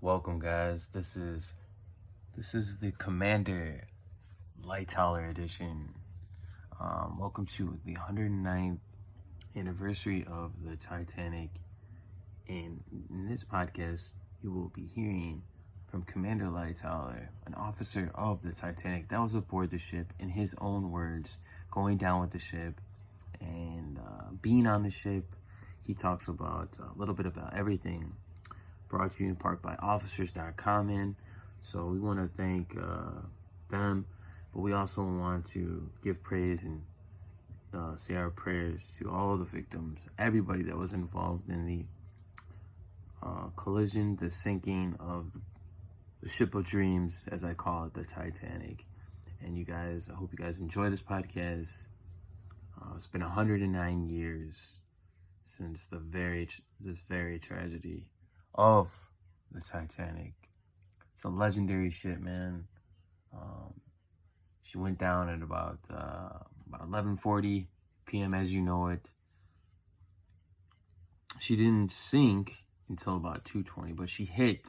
Welcome, guys. This is the Commander LIGHTOLLER edition. Welcome to the 109th anniversary of the Titanic. And in this podcast, you will be hearing from Commander LIGHTOLLER, an officer of the Titanic that was aboard the ship, in his own words, going down with the ship and being on the ship. He talks about a little bit about everything. Brought to you in part by officers.com. So we want to thank them, but we also want to give praise and say our prayers to all the victims, everybody that was involved in the collision, the sinking of the ship of dreams, as I call it, the Titanic. And you guys, I hope you guys enjoy this podcast. It's been 109 years since this very tragedy of the Titanic. It's a legendary ship, man. She went down at about 11:40 p.m. as you know it. She didn't sink until about 2:20, but she hit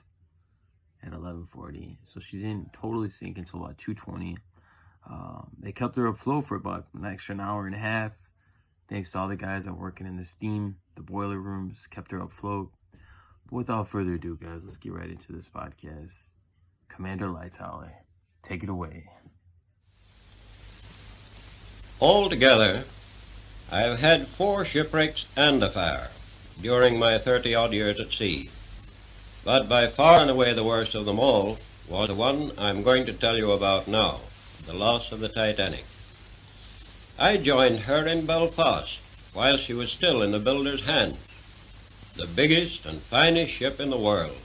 at 11:40, so she didn't totally sink until about 2:20. They kept her afloat for about an extra hour and a half, thanks to all the guys that were working in the steam, the boiler rooms, kept her afloat. But without further ado, guys, let's get right into this podcast. Commander LIGHTOLLER, take it away. Altogether, I have had 4 shipwrecks and a fire during my 30-odd years at sea. But by far and away the worst of them all was the one I'm going to tell you about now, the loss of the Titanic. I joined her in Belfast while she was still in the builder's hands, the biggest and finest ship in the world,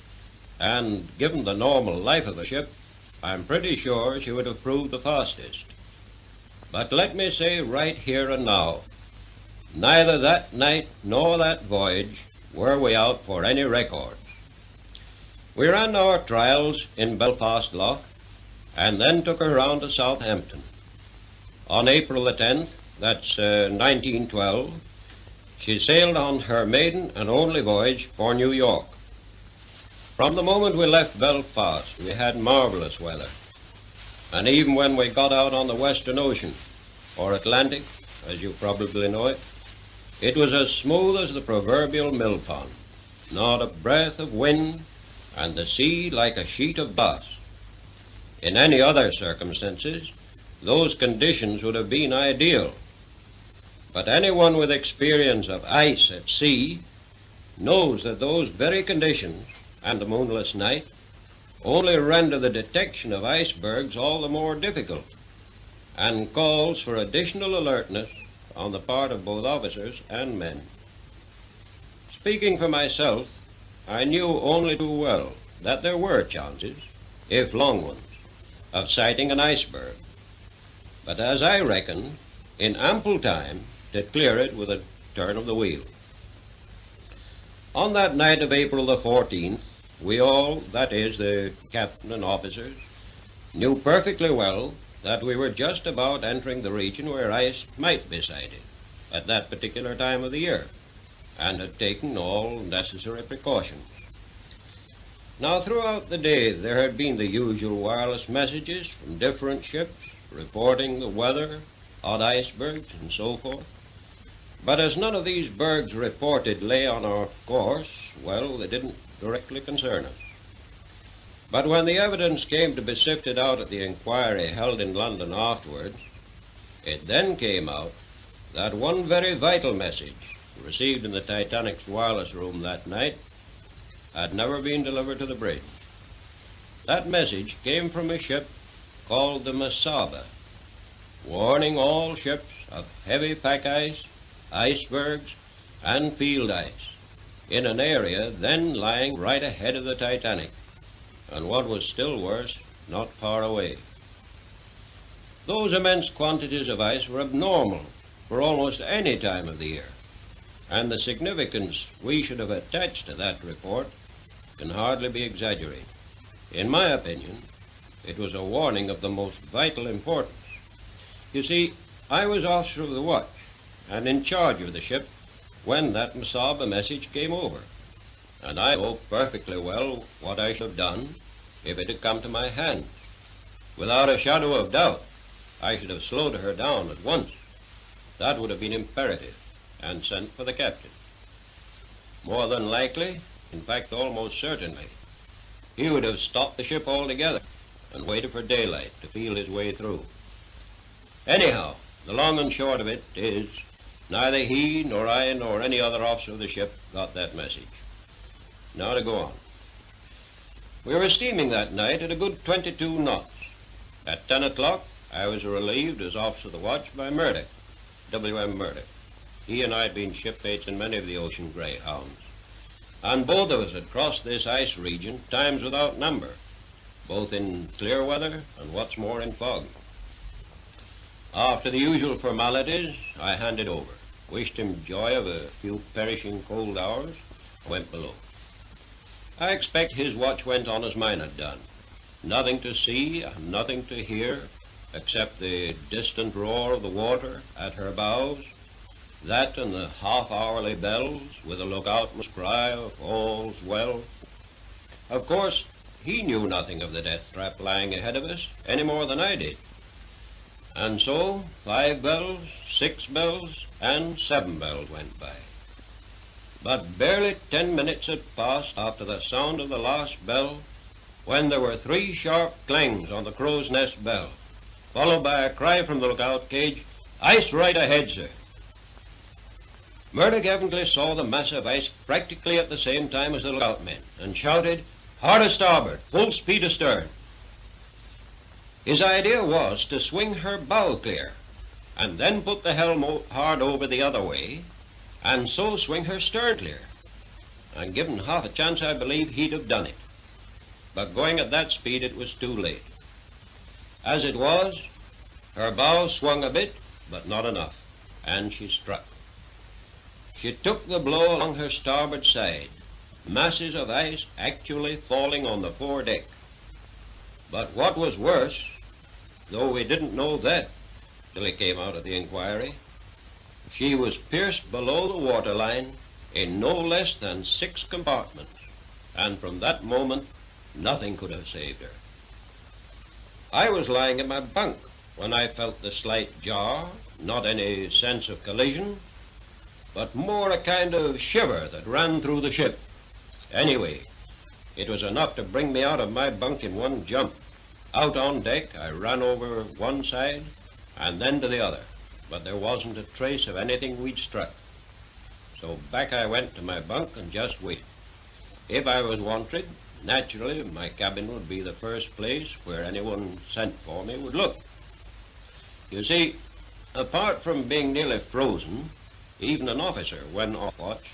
and given the normal life of a ship, I'm pretty sure she would have proved the fastest. But let me say right here and now, neither that night nor that voyage were we out for any records. We ran our trials in Belfast Lough and then took her round to Southampton. On April the 10th, that's 1912, she sailed on her maiden and only voyage for New York. From the moment we left Belfast, we had marvelous weather. And even when we got out on the Western Ocean, or Atlantic, as you probably know it, it was as smooth as the proverbial mill pond, not a breath of wind, and the sea like a sheet of glass. In any other circumstances, those conditions would have been ideal. But anyone with experience of ice at sea knows that those very conditions, and a moonless night, only render the detection of icebergs all the more difficult, and calls for additional alertness on the part of both officers and men. Speaking for myself, I knew only too well that there were chances, if long ones, of sighting an iceberg, but as I reckon, in ample time to clear it with a turn of the wheel. On that night of April the 14th, we all, that is, the captain and officers, knew perfectly well that we were just about entering the region where ice might be sighted at that particular time of the year, and had taken all necessary precautions. Now, throughout the day, there had been the usual wireless messages from different ships reporting the weather, odd icebergs, and so forth. But as none of these bergs reported lay on our course, well, they didn't directly concern us. But when the evidence came to be sifted out at the inquiry held in London afterwards, it then came out that one very vital message received in the Titanic's wireless room that night had never been delivered to the bridge. That message came from a ship called the Mesaba, warning all ships of heavy pack ice, icebergs, and field ice in an area then lying right ahead of the Titanic, and what was still worse, not far away. Those immense quantities of ice were abnormal for almost any time of the year, and the significance we should have attached to that report can hardly be exaggerated. In my opinion, it was a warning of the most vital importance. You see, I was officer of the watch and in charge of the ship when that Mesaba message came over. and I know perfectly well what I should have done if it had come to my hand. Without a shadow of doubt, I should have slowed her down at once. That would have been imperative, and sent for the captain. More than likely, in fact almost certainly, he would have stopped the ship altogether and waited for daylight to feel his way through. Anyhow, the long and short of it is, neither he nor I nor any other officer of the ship got that message. Now to go on. We were steaming that night at a good 22 knots. At 10 o'clock, I was relieved as officer of the watch by Murdoch, W.M. Murdoch. He and I had been shipmates in many of the ocean greyhounds, and both of us had crossed this ice region times without number, both in clear weather and what's more in fog. After the usual formalities, I handed over, wished him joy of a few perishing cold hours, and went below. I expect his watch went on as mine had done. Nothing to see and nothing to hear except the distant roar of the water at her bows, that and the half-hourly bells with a lookoutman's cry of all's well. Of course, he knew nothing of the death trap lying ahead of us any more than I did. And so 5 bells, 6 bells, and 7 bells went by. But barely 10 minutes had passed after the sound of the last bell when there were 3 sharp clangs on the crow's nest bell, followed by a cry from the lookout cage, "Ice right ahead, sir." Murdoch evidently saw the mass of ice practically at the same time as the lookout men, and shouted, "Hard a starboard, full speed astern." His idea was to swing her bow clear, and then put the helm hard over the other way, and so swing her stern clear. And given half a chance, I believe he'd have done it. But going at that speed, it was too late. As it was, her bow swung a bit, but not enough, and she struck. She took the blow along her starboard side, masses of ice actually falling on the foredeck. But what was worse, though we didn't know that till he came out of the inquiry, she was pierced below the waterline in no less than 6 compartments, and from that moment nothing could have saved her. I was lying in my bunk when I felt the slight jar, not any sense of collision, but more a kind of shiver that ran through the ship. Anyway, it was enough to bring me out of my bunk in one jump. Out on deck, I ran over one side and then to the other, but there wasn't a trace of anything we'd struck. So back I went to my bunk and just waited. If I was wanted, naturally my cabin would be the first place where anyone sent for me would look. You see, apart from being nearly frozen, even an officer, when off watch,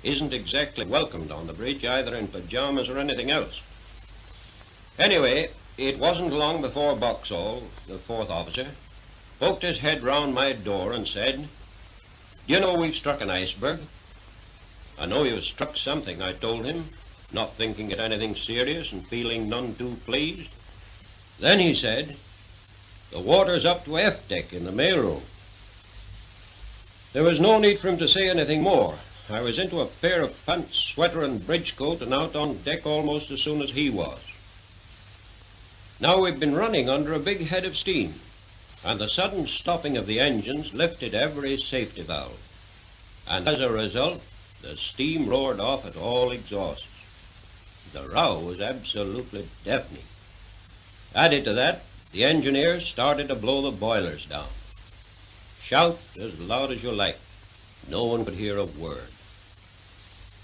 isn't exactly welcomed on the bridge, either in pajamas or anything else. Anyway, it wasn't long before Boxall, the 4th officer, poked his head round my door and said, "Do you know we've struck an iceberg?" "I know you've struck something," I told him, not thinking it anything serious and feeling none too pleased. Then he said, "The water's up to F deck in the mailroom." There was no need for him to say anything more. I was into a pair of pants, sweater, and bridge coat and out on deck almost as soon as he was. Now we'd been running under a big head of steam, and the sudden stopping of the engines lifted every safety valve, and as a result, the steam roared off at all exhausts. The row was absolutely deafening. Added to that, the engineers started to blow the boilers down. Shout as loud as you like. No one could hear a word.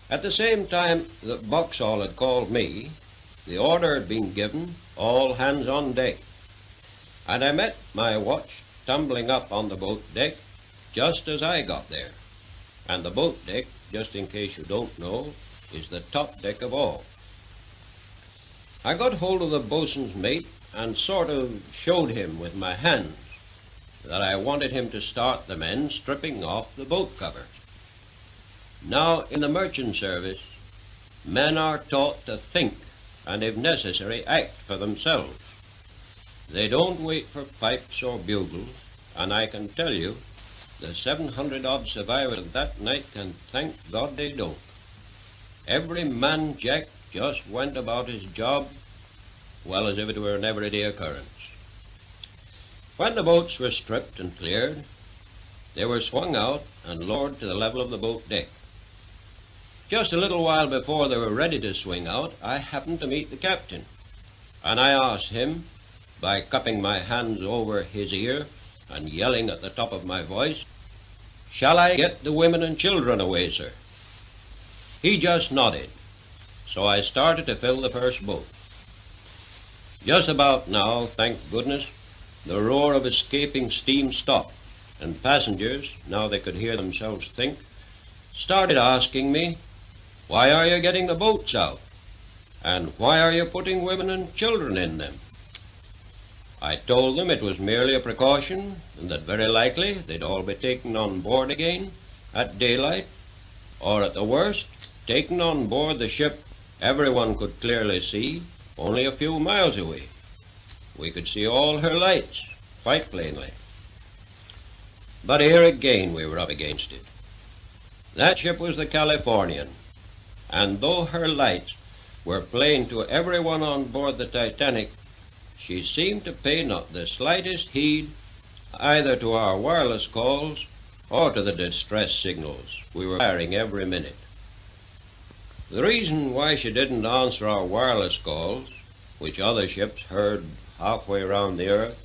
At the same time that Boxall had called me, the order had been given, all hands on deck. And I met my watch tumbling up on the boat deck just as I got there. And the boat deck, just in case you don't know, is the top deck of all. I got hold of the boatswain's mate and sort of showed him with my hands that I wanted him to start the men stripping off the boat covers. Now, in the merchant service, men are taught to think and, if necessary, act for themselves. They don't wait for pipes or bugles, and I can tell you the 700-odd survivors of that night can thank God they don't. Every man jack just went about his job well as if it were an everyday occurrence. When the boats were stripped and cleared, they were swung out and lowered to the level of the boat deck. Just a little while before they were ready to swing out, I happened to meet the captain, and I asked him, by cupping my hands over his ear and yelling at the top of my voice, "Shall I get the women and children away, sir?" He just nodded, so I started to fill the first boat. Just about now, thank goodness, the roar of escaping steam stopped, and passengers, now they could hear themselves think, started asking me, "Why are you getting the boats out? And why are you putting women and children in them?" I told them it was merely a precaution, and that very likely they'd all be taken on board again at daylight, or at the worst, taken on board the ship everyone could clearly see, only a few miles away. We could see all her lights, quite plainly. But here again we were up against it. That ship was the Californian, and though her lights were plain to everyone on board the Titanic, she seemed to pay not the slightest heed either to our wireless calls or to the distress signals we were firing every minute. The reason why she didn't answer our wireless calls, which other ships heard halfway around the earth,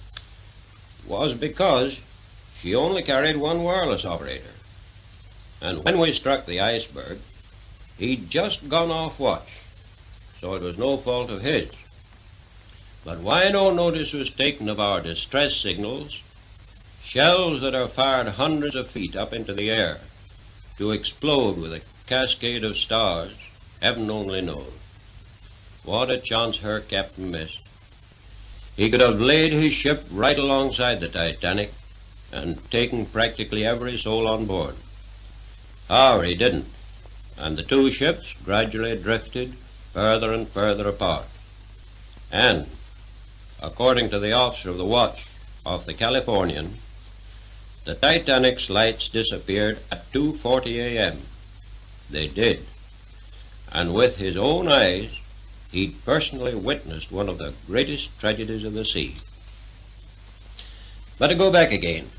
was because she only carried one wireless operator. And when we struck the iceberg, he'd just gone off watch, so it was no fault of his. But why no notice was taken of our distress signals, shells that are fired hundreds of feet up into the air to explode with a cascade of stars, heaven only knows. What a chance her captain missed. He could have laid his ship right alongside the Titanic and taken practically every soul on board. However, he didn't, and the two ships gradually drifted further and further apart. And, according to the officer of the watch of the Californian, the Titanic's lights disappeared at 2:40 a.m. They did, and with his own eyes, he'd personally witnessed one of the greatest tragedies of the sea. But to go back again,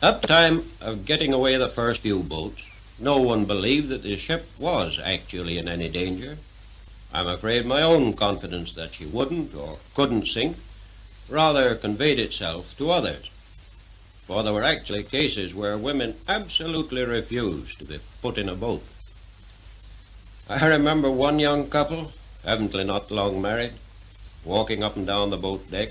up to the time of getting away the first few boats, no one believed that the ship was actually in any danger. I'm afraid my own confidence that she wouldn't or couldn't sink rather conveyed itself to others, for there were actually cases where women absolutely refused to be put in a boat. I remember one young couple, evidently not long married, walking up and down the boat deck.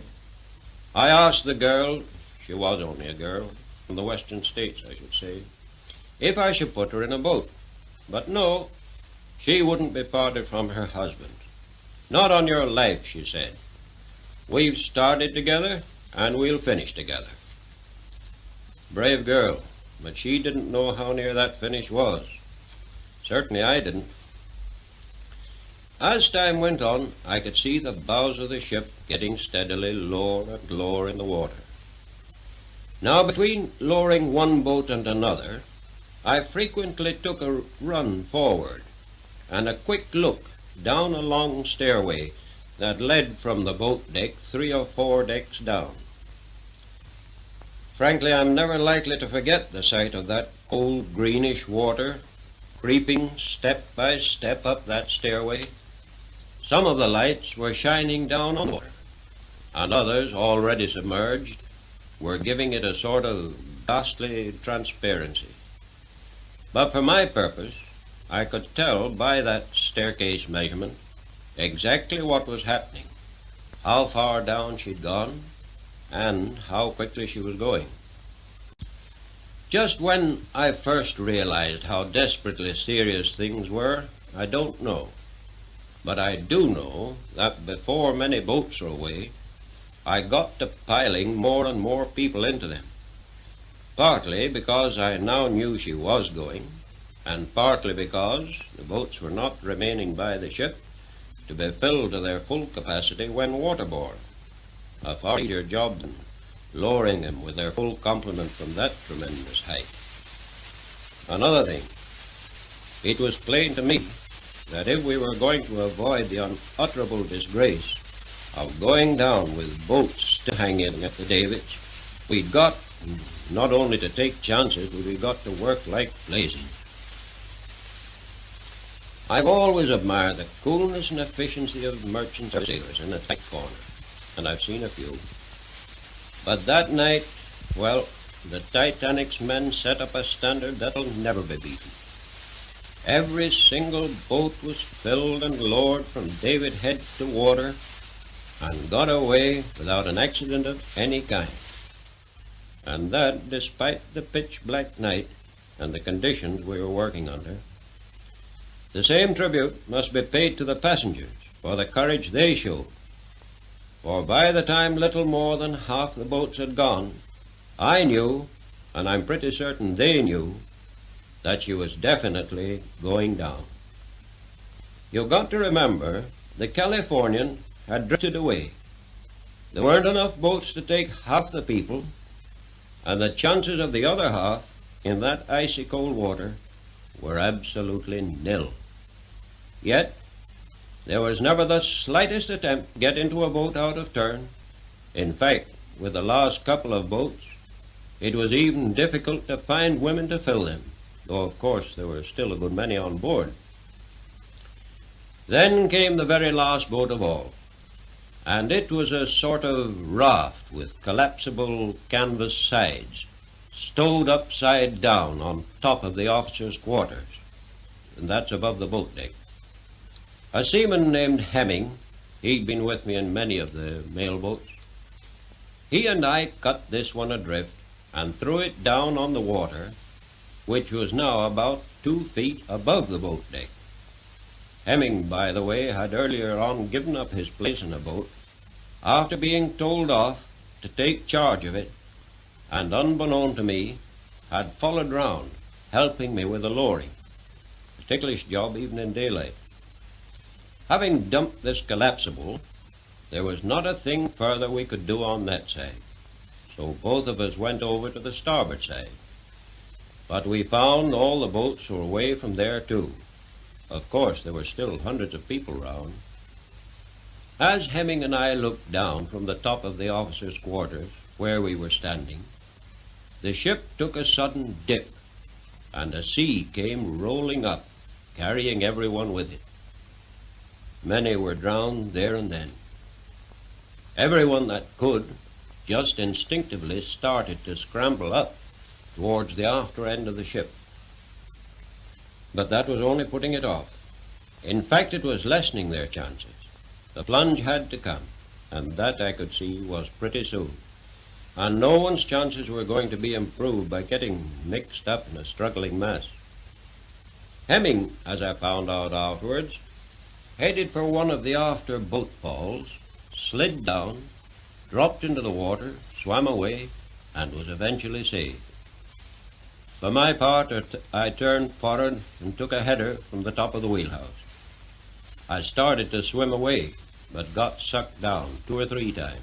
I asked the girl, she was only a girl, from the western states I should say, if I should put her in a boat. But no, she wouldn't be parted from her husband. Not on your life, she said. We've started together, and we'll finish together. Brave girl, but she didn't know how near that finish was. Certainly I didn't. As time went on, I could see the bows of the ship getting steadily lower and lower in the water. Now, between lowering one boat and another, I frequently took a run forward and a quick look down a long stairway that led from the boat deck 3 or 4 decks down. Frankly, I'm never likely to forget the sight of that cold greenish water creeping step by step up that stairway. Some of the lights were shining down on the water, and others, already submerged, were giving it a sort of ghastly transparency. But for my purpose, I could tell by that staircase measurement exactly what was happening, how far down she'd gone, and how quickly she was going. Just when I first realized how desperately serious things were, I don't know. But I do know that before many boats were away, I got to piling more and more people into them, partly because I now knew she was going, and partly because the boats were not remaining by the ship to be filled to their full capacity when waterborne, a far easier job than lowering them with their full complement from that tremendous height. Another thing, it was plain to me that if we were going to avoid the unutterable disgrace of going down with boats still hanging at the davits, we'd got not only to take chances, but we got to work like blazing. I've always admired the coolness and efficiency of merchant sailors in the tight corner, and I've seen a few. But that night, well, the Titanic's men set up a standard that'll never be beaten. Every single boat was filled and lowered from davit head to water and got away without an accident of any kind. And that despite the pitch-black night and the conditions we were working under. The same tribute must be paid to the passengers for the courage they showed. For by the time little more than half the boats had gone, I knew, and I'm pretty certain they knew, that she was definitely going down. You've got to remember, the Californian had drifted away. There weren't enough boats to take half the people, and the chances of the other half in that icy cold water were absolutely nil. Yet, there was never the slightest attempt to get into a boat out of turn. In fact, with the last couple of boats, it was even difficult to find women to fill them, though of course there were still a good many on board. Then came the very last boat of all, and it was a sort of raft with collapsible canvas sides, stowed upside down on top of the officers' quarters, and that's above the boat deck. A seaman named Hemming, he'd been with me in many of the mail boats, he and I cut this one adrift and threw it down on the water, which was now about 2 feet above the boat deck. Hemming, by the way, had earlier on given up his place in the boat after being told off to take charge of it, and unbeknown to me, had followed round, helping me with the lowering. A ticklish job even in daylight. Having dumped this collapsible, there was not a thing further we could do on that side, so both of us went over to the starboard side. But we found all the boats were away from there too. Of course, there were still hundreds of people round. As Hemming and I looked down from the top of the officers' quarters, where we were standing, the ship took a sudden dip, and a sea came rolling up, carrying everyone with it. Many were drowned there and then. Everyone that could just instinctively started to scramble up towards the after end of the ship. But that was only putting it off. In fact, it was lessening their chances. The plunge had to come, and that I could see was pretty soon. And no one's chances were going to be improved by getting mixed up in a struggling mass. Hemming, as I found out afterwards, headed for one of the after boat falls, slid down, dropped into the water, swam away, and was eventually saved. For my part, I turned forward and took a header from the top of the wheelhouse. I started to swim away, but got sucked down 2 or 3 times.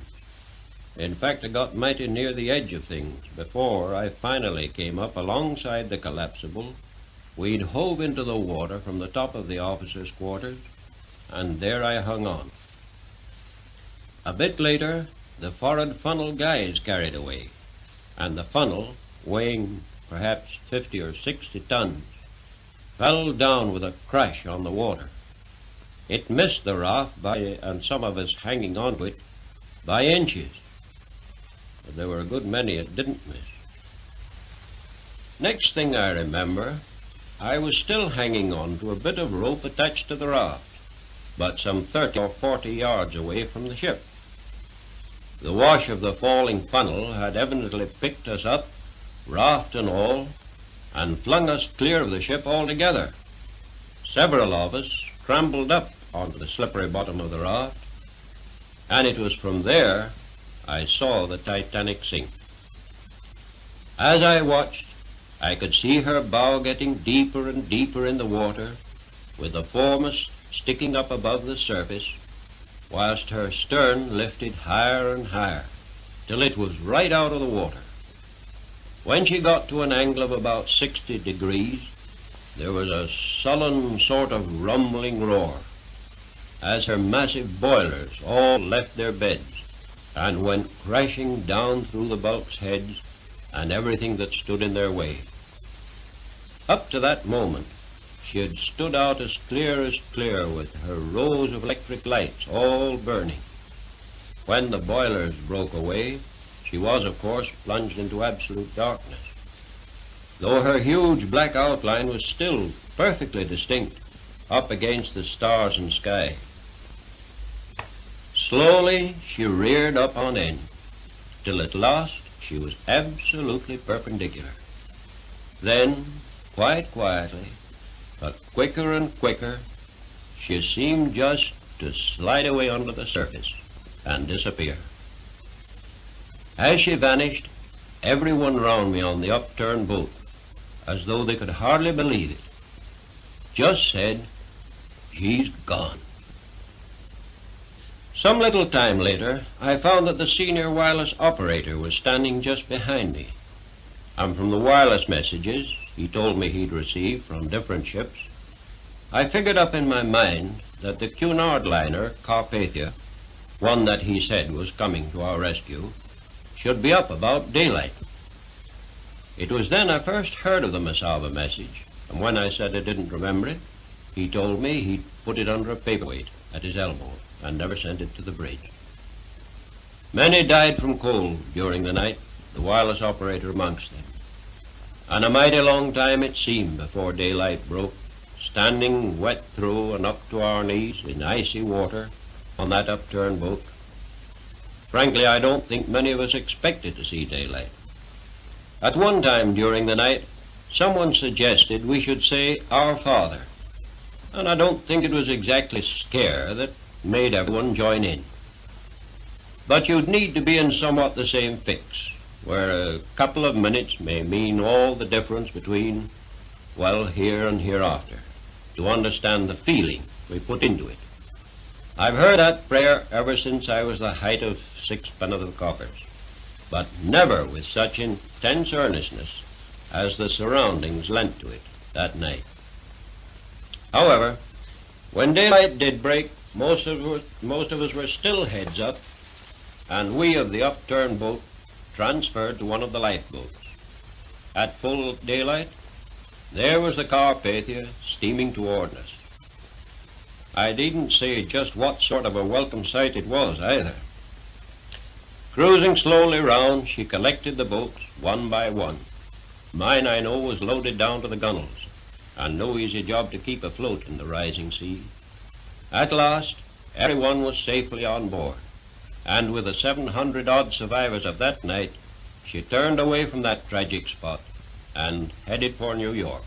In fact, I got mighty near the edge of things before I finally came up alongside the collapsible. We'd hove into the water from the top of the officers' quarters, and there I hung on. A bit later, the forward funnel guys carried away, and the funnel, weighing perhaps 50 or 60 tons, fell down with a crash on the water. It missed the raft and some of us hanging onto it, by inches. But there were a good many it didn't miss. Next thing I remember, I was still hanging on to a bit of rope attached to the raft, but some 30 or 40 yards away from the ship. The wash of the falling funnel had evidently picked us up, raft and all, and flung us clear of the ship altogether. Several of us scrambled up onto the slippery bottom of the raft, and it was from there I saw the Titanic sink. As I watched, I could see her bow getting deeper and deeper in the water, with the foremast sticking up above the surface, whilst her stern lifted higher and higher, till it was right out of the water. When she got to an angle of about 60 degrees, there was a sullen sort of rumbling roar as her massive boilers all left their beds and went crashing down through the bulk's heads and everything that stood in their way. Up to that moment, she had stood out as clear with her rows of electric lights all burning. When the boilers broke away, she was, of course, plunged into absolute darkness, though her huge black outline was still perfectly distinct up against the stars and sky. Slowly she reared up on end, till at last she was absolutely perpendicular. Then, quite quietly, but quicker and quicker, she seemed just to slide away under the surface and disappear. As she vanished, everyone round me on the upturned boat, as though they could hardly believe it, just said, "She's gone." Some little time later, I found that the senior wireless operator was standing just behind me, and from the wireless messages he told me he'd received from different ships, I figured up in my mind that the Cunard liner, Carpathia, one that he said was coming to our rescue, should be up about daylight. It was then I first heard of the Masaba message, and when I said I didn't remember it, he told me he'd put it under a paperweight at his elbow and never sent it to the bridge. Many died from cold during the night, the wireless operator amongst them, and a mighty long time it seemed before daylight broke, standing wet through and up to our knees in icy water on that upturned boat. Frankly, I don't think many of us expected to see daylight. At one time during the night, someone suggested we should say, "Our Father," and I don't think it was exactly scare that made everyone join in. But you'd need to be in somewhat the same fix, where a couple of minutes may mean all the difference between, well, here and hereafter, to understand the feeling we put into it. I've heard that prayer ever since I was the height of 6 penitent coppers, but never with such intense earnestness as the surroundings lent to it that night. However, when daylight did break, most of us were still heads up, and we of the upturned boat transferred to one of the lifeboats. At full daylight, there was the Carpathia steaming toward us. I needn't say just what sort of a welcome sight it was either. Cruising slowly round, she collected the boats one by one. Mine, I know, was loaded down to the gunwales, and no easy job to keep afloat in the rising sea. At last, everyone was safely on board, and with the 700-odd survivors of that night, she turned away from that tragic spot and headed for New York.